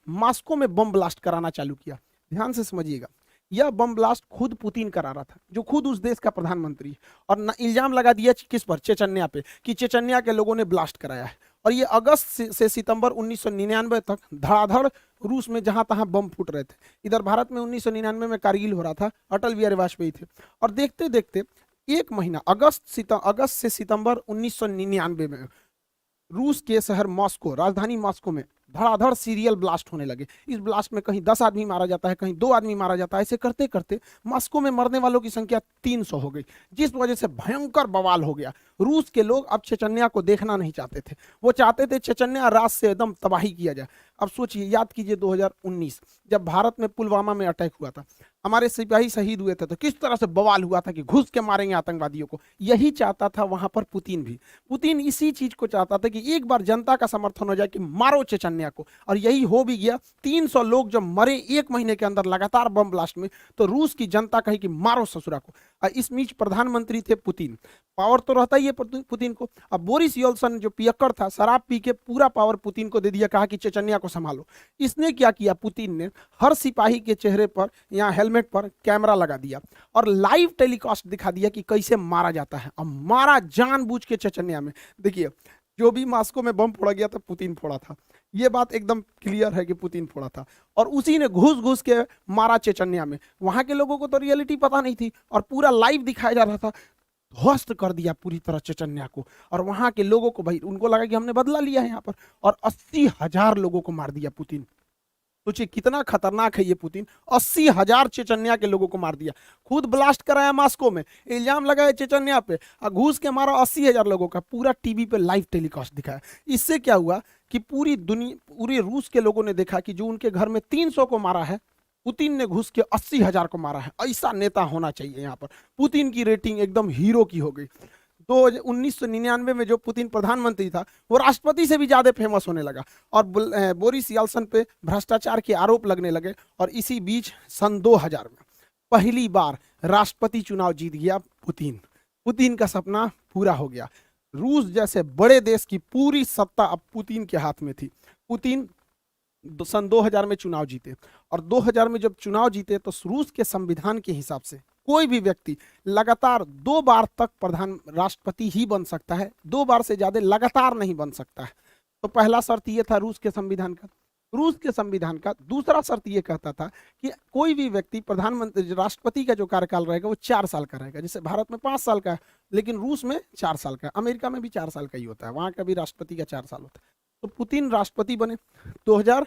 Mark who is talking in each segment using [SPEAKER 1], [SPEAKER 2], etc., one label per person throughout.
[SPEAKER 1] Moscow में bomb blast कराना चालू किया। ध्यान से समझिएगा, यह बम ब्लास्ट खुद पुतिन करा रहा था, जो खुद उस देश का प्रधानमंत्री है। और इल्जाम लगा दिया किस पर, चेचन्या पे, कि चेचन्या के लोगों ने ब्लास्ट कराया है। और ये अगस्त से सितंबर 1999 तक धड़ाधड़ रूस में जहां तहां बम फूट रहे थे। इधर भारत में 1999 में कारगिल हो रहा था, अटल बिहारी वाजपेयी थे। और देखते देखते एक महीना, अगस्त से सितंबर 1999 में रूस के शहर मॉस्को, राजधानी मॉस्को में धड़ाधड़ सीरियल ब्लास्ट होने लगे। इस ब्लास्ट में कहीं 10 आदमी मारा जाता है, कहीं 2 आदमी मारा जाता है। ऐसे करते करते मॉस्को में मरने वालों की संख्या 300 हो गई, जिस वजह से भयंकर बवाल हो गया। रूस के लोग अब चेचन्या को देखना नहीं चाहते थे, वो चाहते थे चेचन्या रात से एकदम तबाही किया जाए। अब सोचिए, याद कीजिए 2019 जब भारत में पुलवामा में अटैक हुआ था, हमारे सिपाही शहीद हुए थे, तो किस तरह से बवाल हुआ था कि घुस के मारेंगे आतंकवादियों को। यही चाहता था वहां पर पुतिन भी। पुतिन इसी चीज को चाहता था कि एक बार जनता का समर्थन हो जाए कि मारो चेचन्या को, और यही हो भी गया। 300 लोग जब मरे एक महीने के अंदर लगातार बम ब्लास्ट में, तो रूस की जनता कही कि मारो ससुरा को। इस बीच प्रधानमंत्री थे पुतिन, पावर तो रहता ही है पुतिन को। अब बोरिस यल्सन जो पियक्कड़ था, शराब पी के पूरा पावर पुतिन को दे दिया, कहा कि चेचन्या को संभालो। इसने क्या किया, पुतिन ने हर सिपाही के चेहरे पर या हेलमेट पर कैमरा लगा दिया और लाइव टेलीकास्ट दिखा दिया कि कैसे मारा जाता है। अब मारा जानबूझ के चेचन्या में। देखिए, जो भी मॉस्को में बम फोड़ा गया था, पुतिन फोड़ा था। ये बात एकदम क्लियर है कि पुतिन फोड़ा था, और उसी ने घुस घुस के मारा चेचन्या में। वहां के लोगों को तो रियलिटी पता नहीं थी, और पूरा लाइव दिखाया जा रहा था। ध्वस्त कर दिया पूरी तरह चेचन्या को, और वहां के लोगों को, भाई उनको लगा कि हमने बदला लिया है यहाँ पर, और 80,000 लोगों को मार दिया पुतिन। सोचिए कितना खतरनाक है ये पुतिन। 80,000 चेचन्या के लोगों को मार दिया, खुद ब्लास्ट कराया मॉस्को में, इल्जाम लगाया चेचन्या पे, और घूस के मारा 80,000 लोगों का। पूरा टीवी पे लाइव टेलीकास्ट दिखाया। इससे क्या हुआ कि पूरी दुनिया, पूरे रूस के लोगों ने देखा कि जो उनके घर में 300 को मारा है, पुतिन ने घुस के 80,000 को मारा है। ऐसा नेता होना चाहिए यहाँ पर। पुतिन की रेटिंग एकदम हीरो की हो गई। तो 1999 में जो पुतिन प्रधानमंत्री था, वो राष्ट्रपति से भी ज्यादा फेमस होने लगा, और बोरिस यल्सन पे भ्रष्टाचार के आरोप लगने लगे। और इसी बीच सन 2000 में पहली बार राष्ट्रपति चुनाव जीत गया पुतिन। पुतिन का सपना पूरा हो गया। रूस जैसे बड़े देश की पूरी सत्ता अब पुतिन के हाथ में थी। पुतिन सन 2000 में चुनाव जीते, और 2000 में जब चुनाव जीते तो रूस के संविधान के हिसाब से कोई भी व्यक्ति लगातार 2 बार तक प्रधान राष्ट्रपति ही बन सकता है, 2 बार से ज्यादा लगातार नहीं बन सकता है। तो पहला शर्त ये था रूस के संविधान का। रूस के संविधान का दूसरा शर्त ये कहता था कि कोई भी व्यक्ति, प्रधानमंत्री राष्ट्रपति का जो कार्यकाल रहेगा वो 4 साल का रहेगा। जैसे भारत में 5 साल का है, लेकिन रूस में 4 साल का है। अमेरिका में भी 4 साल का ही होता है, वहां का भी राष्ट्रपति का 4 साल होता है। तो पुतिन राष्ट्रपति बने 2000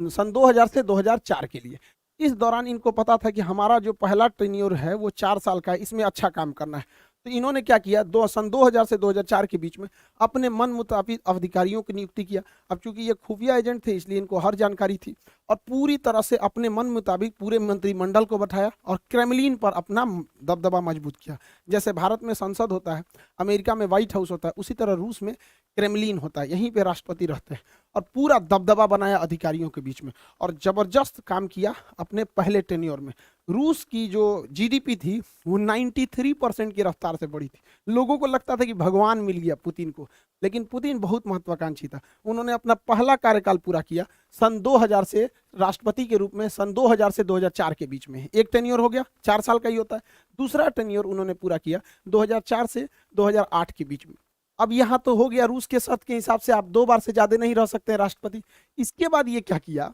[SPEAKER 1] सन 2000 से 2004 के लिए। इस दौरान इनको पता था कि हमारा जो पहला टेन्योर है वो 4 साल का है, इसमें अच्छा काम करना है। तो इन्होंने क्या किया, सन 2000 से 2004 के बीच में अपने मन मुताबिक अधिकारियों की नियुक्ति किया। अब चूंकि ये खुफिया एजेंट थे, इसलिए इनको हर जानकारी थी, और पूरी तरह से अपने मन मुताबिक पूरे मंत्रिमंडल को बैठाया और क्रेमलिन पर अपना दबदबा मजबूत किया। जैसे भारत में संसद होता है, अमेरिका में व्हाइट हाउस होता है, उसी तरह रूस में क्रेमलिन होता है, यहीं पे राष्ट्रपति रहते हैं। और पूरा दबदबा बनाया अधिकारियों के बीच में, और जबरदस्त काम किया अपने पहले टेन्योर में। रूस की जो जीडीपी थी वो 93% की रफ्तार से बढ़ी थी। लोगों को लगता था कि भगवान मिल गया पुतिन को, लेकिन पुतिन बहुत महत्वाकांक्षी था। उन्होंने अपना पहला कार्यकाल पूरा किया सन 2000 से राष्ट्रपति के रूप में, सन 2000 से 2004 के बीच में। एक टेन्योर हो गया, 4 साल का ही होता है। दूसरा टेन्योर उन्होंने पूरा किया 2004 से 2008 के बीच में। अब यहाँ तो हो गया रूस के शर्त के हिसाब से आप 2 बार से ज्यादा नहीं रह सकते राष्ट्रपति। इसके बाद ये क्या किया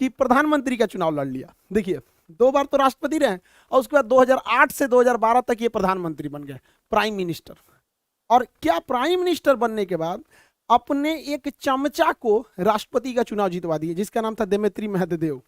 [SPEAKER 1] कि प्रधानमंत्री का चुनाव लड़ लिया। देखिए, 2 बार तो राष्ट्रपति रहे, और उसके बाद 2008 से 2012 तक ये प्रधानमंत्री बन गए, प्राइम मिनिस्टर। और क्या, प्राइम मिनिस्टर बनने के बाद अपने एक चमचा को राष्ट्रपति का चुनाव जितवा दिए, जिसका नाम था दिमित्री मेदवेदेव।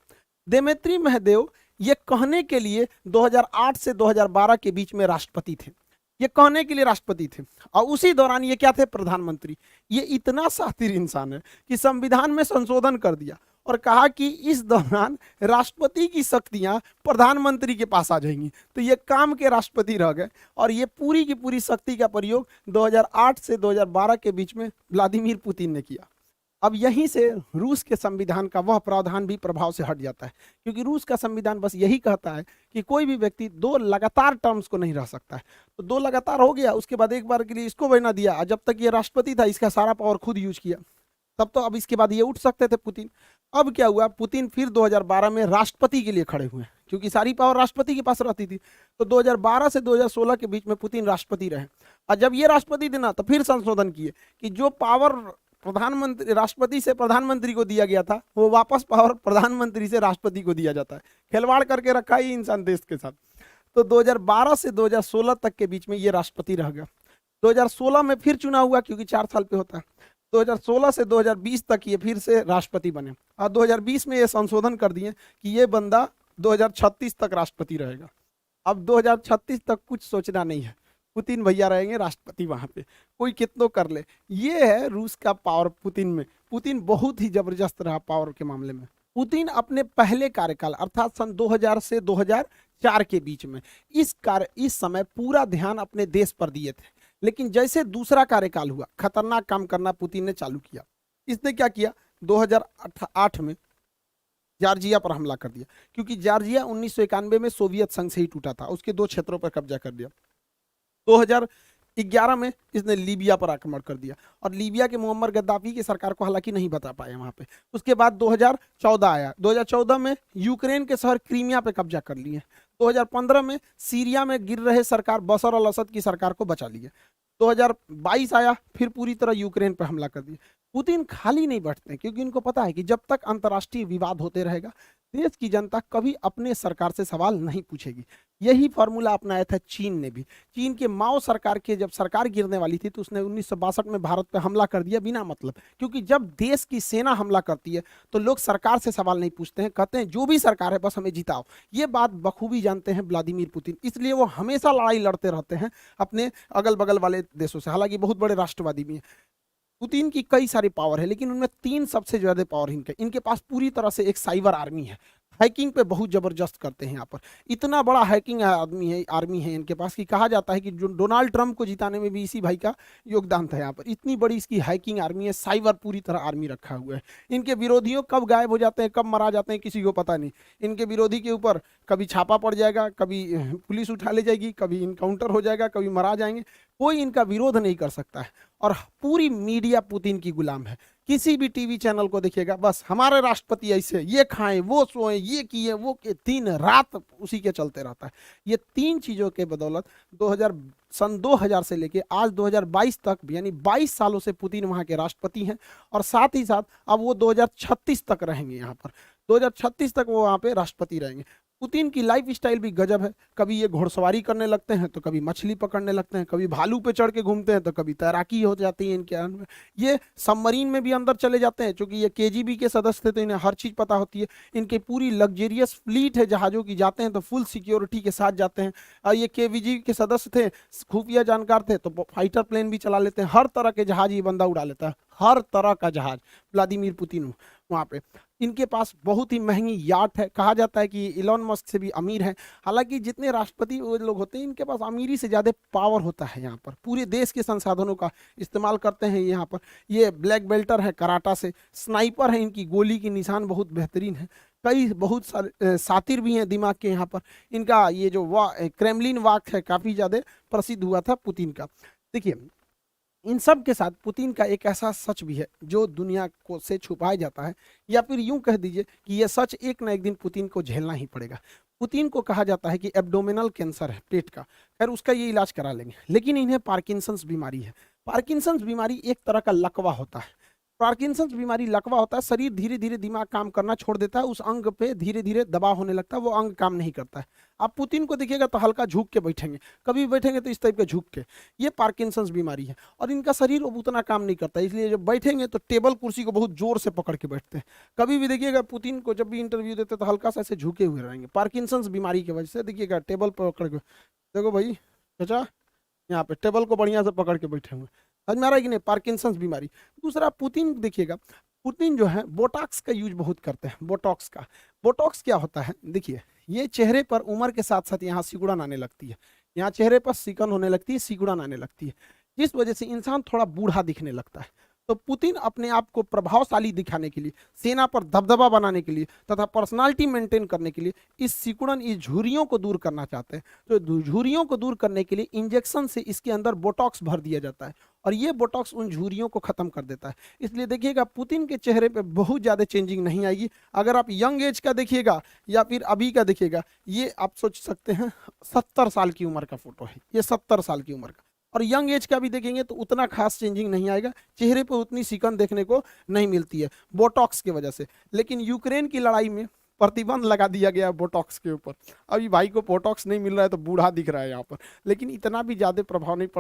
[SPEAKER 1] दिमित्री मेदवेदेव ये कहने के लिए 2008 से 2012 के बीच में राष्ट्रपति थे, ये कहने के लिए राष्ट्रपति थे, और उसी दौरान ये क्या थे, प्रधानमंत्री। ये इतना शातिर इंसान है कि संविधान में संशोधन कर दिया और कहा कि इस दौरान राष्ट्रपति की शक्तियां प्रधानमंत्री के पास आ जाएंगी। तो ये काम के राष्ट्रपति रह गए, और ये पूरी की पूरी शक्ति का प्रयोग 2008 से 2012 के बीच में व्लादिमीर पुतिन ने किया। अब यहीं से रूस के संविधान का वह प्रावधान भी प्रभाव से हट जाता है, क्योंकि रूस का संविधान बस यही कहता है कि कोई भी व्यक्ति 2 लगातार टर्म्स को नहीं रह सकता है। तो 2 लगातार हो गया, उसके बाद एक बार के लिए इसको बना दिया, जब तक ये राष्ट्रपति था इसका सारा पावर खुद यूज किया। तब तो अब इसके बाद ये उठ सकते थे पुतिन। अब क्या हुआ, पुतिन फिर 2012 में राष्ट्रपति के लिए खड़े हुए, क्योंकि सारी पावर राष्ट्रपति के पास रहती थी। तो 2012 से 2016 के बीच में पुतिन राष्ट्रपति रहे, और जब ये राष्ट्रपति थे ना तो फिर संशोधन किए कि जो पावर प्रधानमंत्री राष्ट्रपति से प्रधानमंत्री को दिया गया था वो वापस पावर प्रधानमंत्री से राष्ट्रपति को दिया जाता है। खिलवाड़ करके रखा ही इंसान देश के साथ। तो 2012 से 2016 तक के बीच में ये राष्ट्रपति रह गया। 2016 में फिर चुनाव हुआ, क्योंकि 4 साल पे होता है। 2016 से 2020 तक ये फिर से राष्ट्रपति बने, और 2020 में ये संशोधन कर दिए कि ये बंदा 2036 तक राष्ट्रपति रहेगा। अब 2036 तक कुछ सोचना नहीं है, पुतिन भैया रहेंगे राष्ट्रपति वहां पे, कोई कितनों कर ले। ये है रूस का पावर पुतिन में। पुतिन बहुत ही जबरदस्त रहा पावर के मामले में। पुतिन अपने पहले कार्यकाल अर्थात सन 2000 से 2004 के बीच में इस समय पूरा ध्यान अपने देश पर दिए थे, लेकिन जैसे दूसरा कार्यकाल हुआ खतरनाक काम करना पुतिन ने चालू किया। इसने क्या किया, 2008 में जॉर्जिया पर हमला कर दिया, क्योंकि जॉर्जिया 1991 में सोवियत संघ से ही टूटा था, उसके 2 क्षेत्रों पर कब्जा कर दिया। 2011 में इसने लीबिया पर आक्रमण कर दिया, और लीबिया के मुअम्मर गद्दाफी की सरकार को हालांकि नहीं बता पाए वहां पे। उसके बाद 2014 आया, 2014 में यूक्रेन के शहर क्रीमिया पे कब्जा कर लिए। 2015 में सीरिया में गिर रहे सरकार बशर अल असद की सरकार को बचा लिया। 2022 आया, फिर पूरी तरह यूक्रेन पर हमला कर दिया। पुतिन खाली नहीं बैठते, क्योंकि इनको पता है कि जब तक अंतर्राष्ट्रीय विवाद होते रहेगा देश की जनता कभी अपने सरकार से सवाल नहीं पूछेगी। यही फॉर्मूला अपनाया था चीन ने भी। चीन के माओ सरकार के जब सरकार गिरने वाली थी तो उसने 1962 में भारत पर हमला कर दिया बिना मतलब, क्योंकि जब देश की सेना हमला करती है तो लोग सरकार से सवाल नहीं पूछते हैं, कहते हैं जो भी सरकार है बस हमें जिताओ। ये बात बखूबी जानते हैं व्लादिमीर पुतिन, इसलिए वो हमेशा लड़ाई लड़ते रहते हैं अपने अगल बगल वाले देशों से। हालांकि बहुत बड़े राष्ट्रवादी भी हैं। पुतिन की कई सारी पावर है, लेकिन उनमें 3 सबसे ज्यादा पावर इनके पास पूरी तरह से एक साइबर आर्मी है। हैकिंग पे बहुत जबरदस्त करते हैं यहाँ पर। इतना बड़ा हैकिंग आर्मी है इनके पास कि कहा जाता है कि जो डोनाल्ड ट्रंप को जिताने में भी इसी भाई का योगदान था यहाँ पर। इतनी बड़ी इसकी हैकिंग आर्मी है, साइबर पूरी तरह आर्मी रखा हुआ है। इनके विरोधियों कब गायब हो जाते हैं, कब मरा जाते हैं, किसी को पता नहीं। इनके विरोधी के ऊपर कभी छापा पड़ जाएगा, कभी पुलिस उठा ले जाएगी, कभी इनकाउंटर हो जाएगा, कभी मरा जाएंगे, कोई इनका विरोध नहीं कर सकता है। और पूरी मीडिया पुतिन की गुलाम है। किसी भी टीवी चैनल को देखिएगा, बस हमारे राष्ट्रपति ऐसे, ये खाएं, वो सोएं, ये किए, वो के, दिन रात उसी के चलते रहता है। ये 3 चीजों के बदौलत सन 2000 से लेके आज 2022 तक, यानी 22 सालों से पुतिन वहां के राष्ट्रपति हैं, और साथ ही साथ अब वो 2036 तक रहेंगे यहाँ पर। 2036 तक वो वहां पे राष्ट्रपति रहेंगे। पुतिन की लाइफ स्टाइल भी गजब है। कभी ये घुड़सवारी करने लगते हैं, तो कभी मछली पकड़ने लगते हैं, कभी भालू पे चढ़ के घूमते हैं, तो कभी तैराकी हो जाती है इनके अंदर। ये सबमरीन में भी अंदर चले जाते हैं, क्योंकि ये केजीबी के सदस्य थे तो इन्हें हर चीज पता होती है। इनके पूरी लग्जरियस फ्लीट है जहाजों की, जाते हैं तो फुल सिक्योरिटी के साथ जाते हैं। और ये केवीजी के सदस्य थे, खुफिया जानकार थे, तो फाइटर प्लेन भी चला लेते हैं। हर तरह के जहाज ये बंदा उड़ा लेता है, हर तरह का जहाज व्लादिमीर पुतिन वहां पे। इनके पास बहुत ही महंगी याट है, कहा जाता है कि इलॉन मस्क से भी अमीर है। हालांकि जितने राष्ट्रपति वो लोग होते हैं, इनके पास अमीरी से ज्यादा पावर होता है। यहाँ पर पूरे देश के संसाधनों का इस्तेमाल करते हैं। यहाँ पर ये ब्लैक बेल्टर है कराटा से, स्नाइपर है, इनकी गोली की निशान बहुत बेहतरीन है। कई बहुत सारे सातिर भी हैं दिमाग के यहाँ पर। इनका ये जो क्रेमलिन वाक है काफी ज्यादा प्रसिद्ध हुआ था पुतिन का। देखिए, इन सब के साथ पुतिन का एक ऐसा सच भी है जो दुनिया को से छुपाया जाता है, या फिर यूं कह दीजिए कि यह सच एक न एक दिन पुतिन को झेलना ही पड़ेगा। पुतिन को कहा जाता है कि एब्डोमिनल कैंसर है पेट का, खैर उसका ये इलाज करा लेंगे, लेकिन इन्हें पार्किंसंस बीमारी है। पार्किंसंस बीमारी एक तरह का लकवा होता है। पार्किंसंस बीमारी लकवा होता है, शरीर धीरे धीरे दिमाग काम करना छोड़ देता है, उस अंग पे धीरे धीरे दबाव होने लगता है, वो अंग काम नहीं करता है। आप पुतिन को देखिएगा तो हल्का झुक के बैठेंगे, कभी बैठेंगे तो इस टाइप के झुक के। ये पार्किंसंस बीमारी है, और इनका शरीर उतना काम नहीं करता, इसलिए जब बैठेंगे तो टेबल कुर्सी को बहुत जोर से पकड़ के बैठते हैं। कभी भी देखिएगा पुतिन को जब भी इंटरव्यू देते तो हल्का सा ऐसे झुके हुए रहेंगे, पार्किंसंस बीमारी की वजह से। देखिएगा टेबल पर पकड़ के, देखो भाई चाचा यहाँ पे टेबल को बढ़िया से पकड़ के बैठे हुए, समझ में आ रहा है कि नहीं, पार्किंसंस बीमारी। दूसरा, पुतिन देखिएगा, पुतिन जो है बोटॉक्स का यूज बहुत करते हैं। बोटॉक्स का, बोटॉक्स क्या होता है, देखिए ये चेहरे पर उम्र के साथ साथ यहाँ सिकुड़न आने लगती है, यहाँ चेहरे पर सिकन होने लगती है, सिकुड़न आने लगती है, जिस वजह से इंसान थोड़ा बूढ़ा दिखने लगता है। तो पुतिन अपने आप को प्रभावशाली दिखाने के लिए, सेना पर दबदबा बनाने के लिए तथा पर्सनालिटी मेंटेन करने के लिए इस सिकुड़न, इस झुर्रियों को दूर करना चाहते हैं। तो झुर्रियों को दूर करने के लिए इंजेक्शन से इसके अंदर बोटॉक्स भर दिया जाता है, और ये बोटॉक्स उन झुर्रियों को खत्म कर देता है। इसलिए देखिएगा पुतिन के चेहरे पे बहुत ज़्यादा चेंजिंग नहीं आएगी। अगर आप यंग एज का देखिएगा या फिर अभी का देखिएगा, ये आप सोच सकते हैं 70 साल की उम्र का फोटो है, ये 70 साल की उम्र का। और यंग एज का भी देखेंगे तो उतना खास चेंजिंग नहीं आएगा, चेहरे पर उतनी सिकन देखने को नहीं मिलती है बोटॉक्स की वजह से। लेकिन यूक्रेन की लड़ाई में प्रतिबंध लगा दिया गया है बोटॉक्स के ऊपर। अभी भाई को बोटॉक्स नहीं मिल रहा है तो बूढ़ा दिख रहा है यहाँ पर, लेकिन इतना भी ज़्यादा प्रभाव नहीं पड़